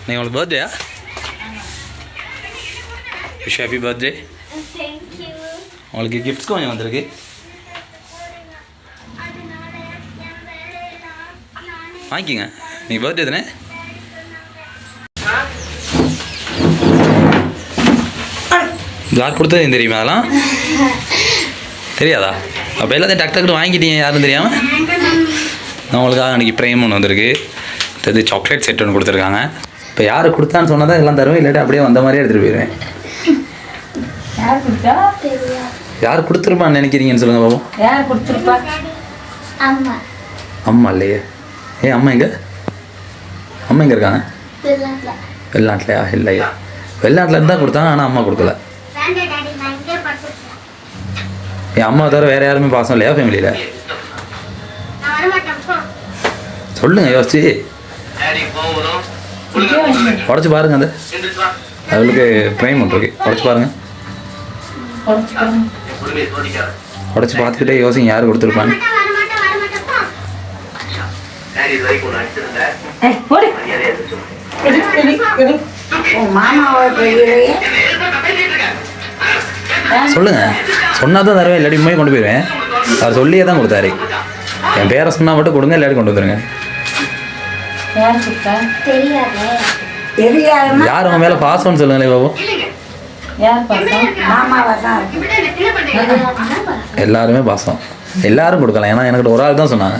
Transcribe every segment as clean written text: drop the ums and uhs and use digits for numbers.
நீங்கள் உங்களுக்கு பர்த்டேயா? Wish happy birthday. உங்களுக்கு கிஃப்ட்ஸ் கொஞ்சம் வந்திருக்கு. வாங்கிக்கோங்க. நீங்கள் பர்த்டே தானே? யார் கொடுத்தது தெரியுமா? அதெல்லாம் தெரியாதா? அப்போ எல்லாத்தையும் டக்கு டக்குனு வாங்கிட்டீங்க யாரும் தெரியாமல். நான் உங்களுக்காக அன்றைக்கி ப்ரேம் ஒன்று வந்திருக்கு. இது சாக்லேட் செட் ஒன்று கொடுத்துருக்காங்க. இப்போ யார் கொடுத்தான்னு சொன்னால் தான் எல்லாம் தருவேன், இல்லாட்டி அப்படியே வந்த மாதிரியே எடுத்துகிட்டு போயிடுவேன். யார் கொடுத்துருப்பான்னு நினைக்கிறீங்கன்னு சொல்லுங்கள் பாபு. யார் கொடுத்துருப்பா? அம்மா. அம்மா இல்லையே. ஏன் அம்மா எங்கே? அம்மா எங்கே இருக்காங்க? வெளிநாட்டிலையா? இல்லையா, வெளிநாட்டில் இருந்தால் கொடுத்தாங்க, ஆனால் அம்மா கொடுக்கல. என் அம்மா தவிர வேறு யாருமே பாசம் இல்லையா ஃபேமிலியில்? சொல்லுங்கள் யோசிச்சு. உடச்சி பாருங்க. அந்த அவளுக்கு ப்ரைம் ஒன்று இருக்கு, உடச்சி பாருங்க. உடச்சி பார்த்துக்கிட்டே யோசிங்க யார் கொடுத்துருப்பான்னு. சொல்லுங்க, சொன்னா தான் தருவேன், இல்லாட்டி போய் கொண்டு போயிடுவேன். அவர் சொல்லியே தான் கொடுத்தாரு. என் பேரை சொன்னா மட்டும் கொடுங்க, இல்லாட்டி கொண்டு வந்துருங்க. யார் உங்க மேல பாசம்னு சொல்லுங்களே பாபு. எல்லாருமே பாசம், எல்லாரும் கொடுக்கலாம். ஏன்னா எனக்கு ஒரு ஆள் தான் சொன்னாங்க.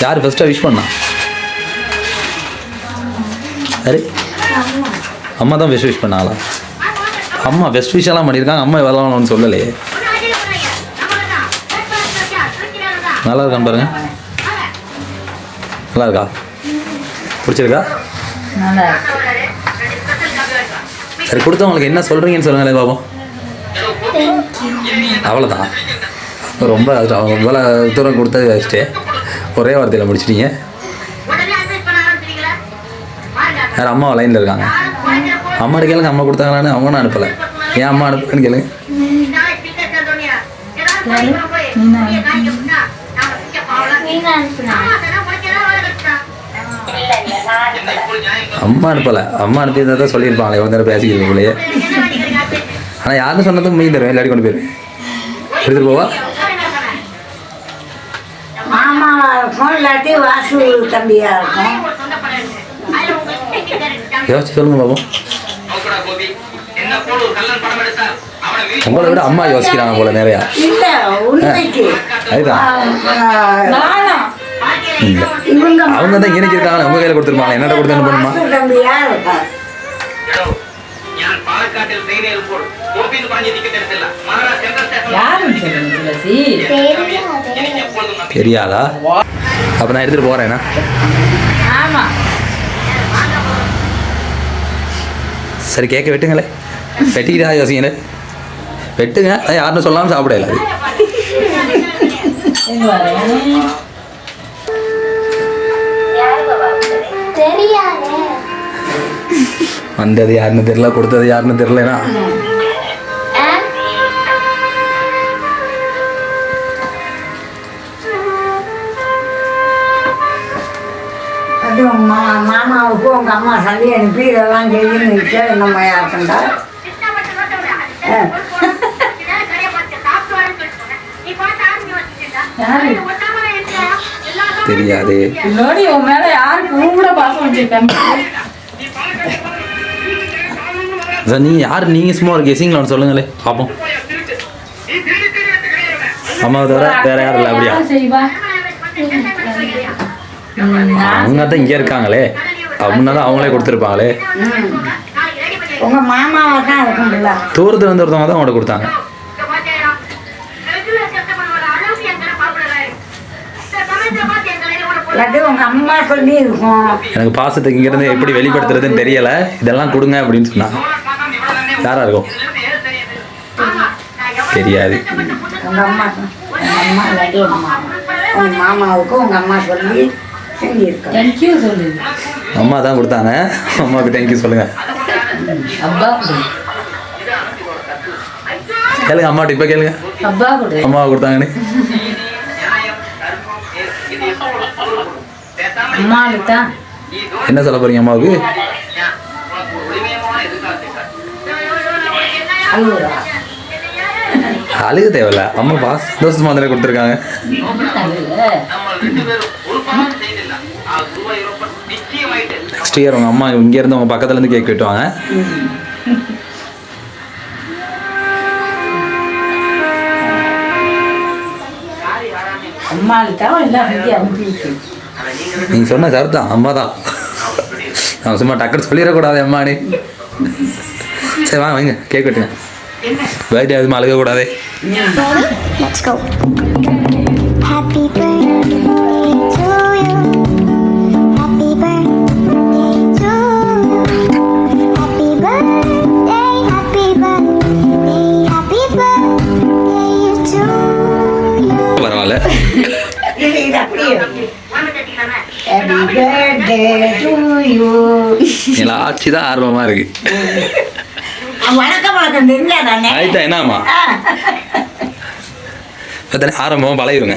யார் ஃபர்ஸ்ட்டாக விஷ் பண்ணா? சரி, அம்மா தான் பெஸ்ட் விஷ் பண்ணாங்களா? அம்மா பெஸ்ட் விஷயம்லாம் பண்ணியிருக்காங்க, அம்மா வரலாம்னு சொல்லலையே. நல்லா இருக்கான்னு பாருங்க. நல்லா இருக்கா? பிடிச்சிருக்கா? சரி, கொடுத்தவங்களுக்கு என்ன சொல்கிறீங்கன்னு சொல்லுங்களேன் பாபு. அவ்வளோதான். ரொம்ப இவ்வளோ தூரம் கொடுத்தது வச்சுட்டு ஒரே வார்த்தையில் முடிச்சிட்டீங்க. வேறு அம்மா லைனில் இருக்காங்க. அம்மாட்ட கேளுங்க, அம்மா கொடுத்தாங்களான்னு. அவங்க நான் அனுப்பலை. ஏன் அம்மா அனுப்புன்னு கேளுங்க. அம்மா அனுப்பலை. அம்மா அனுப்பியிருந்தா தான் சொல்லியிருப்பாங்களே, கொஞ்ச நேரம் பேசிக்கிறீங்க போலையே. ஆனால் யாருன்னு சொன்னதும் மீன் தருவேன், இல்லாட்டி கொண்டு போயிருவேன். எடுத்துட்டு போவா? மாமா இருக்கும், இல்லாட்டி வாசு தம்பியா இருக்கும். யோசிச்சு சொல்லுங்க பாபு. உங்களை விட அம்மா யோசிக்கிறாங்க போல நிறையா. அதுதான் அவங்க தான் எனக்கு இருக்காங்க. உங்க கையில கொடுத்துருப்பாங்க, என்னட்ட கொடுத்து என்ன பண்ணுமா? தெரியாதா? அப்ப நான் எடுத்துட்டு போறேன்னா. சரி, கேட்க வெட்டுங்களே. வெட்டிக்கிட்டா யோசிங்களே. வெட்டுங்க, யாருன்னு சொல்லாமல் சாப்பிடல. வந்தது யாருன்னு தெரியல, கொடுத்தது யாருன்னு தெரியலனா. அது மாமாவுக்கு உங்க அம்மா சொல்லி அனுப்பி இதெல்லாம் செய்யணும். நம்ம யாருக்குண்டா தெரியாது. உன் மேல யாருக்கு கூட பாசம் வச்சிருக்காங்க. நீ யார்? நீங்க சும்மா ஒரு கெஸிங்ல சொல்லுங்களே பாப்போம். அம்மாவை தவிர வேற யாரும் இல்லை அப்படியா? அவங்க தான் இங்கே இருக்காங்களே, அப்படின்னா தான் அவங்களே கொடுத்துருப்பாங்களே. உங்க மாமாவை தான் இருக்கும்ல. தூரத்தில் வந்து ஒருத்தவங்க தான் அவங்கள்ட்ட கொடுத்தாங்க. உங்க அம்மா சொல்லி இருக்கும். எனக்கு பாசத்துக்கு இங்கிருந்து எப்படி வெளிப்படுத்துறதுன்னு தெரியல, இதெல்லாம் கொடுங்க அப்படின்னு சொன்னாங்க. யாரா இருக்கும் தெரியாது. உங்க அம்மா இல்லாட்டி உங்க மாமாவுக்கு உங்க அம்மா சொல்லி செஞ்சிருக்கோம். தேங்க்யூ சொல்லு. அம்மா தான் கொடுத்தாங்க, அம்மாவுக்கு தேங்க்யூ சொல்லுங்க. கேளுங்க அம்மாட்ட, இப்போ கேளுங்க. அம்மாவை கொடுத்தாங்கன்னு. அம்மாவுக்கு தான் என்ன சொல்ல போறீங்க அம்மாவுக்கு? அழுகுறா. அழுக தேவையில்ல, அம்மா பாஸ் சந்தோஷமா தானே கொடுத்துருக்காங்க. நெக்ஸ்ட் இயர் உங்கள் அம்மா இங்கேருந்து உங்கள் பக்கத்துலேருந்து கேக் வெட்டுவாங்க. அம்மாவுக்காக எல்லாம் இங்கே அனுப்பிட்டு நீங்கள் சொன்ன கருத்து தான், அம்மா தான். நான் சும்மா டக்குன்னு சொல்லிடக்கூடாது அம்மானே. சரி வாங்க வைங்க கேக் வெட்டுங்க. பர்த்டே அதுமா அழுகக்கூடாதே. Let's go. Happy birthday to you. Happy birthday to you. Happy birthday, happy birthday, happy birthday to you. பரவாயில்ல. இது அப்படியே ஹாப்பி பர்த்டே டு யூ. எல்லாம் ஆட்சி தான் ஆர்வமாக இருக்கு. வணக்கம் வணக்கம் தெரிஞ்சா தானே. ஆயிட்டா என்னம்மா? ஆரம்பமாக பழகிருங்க.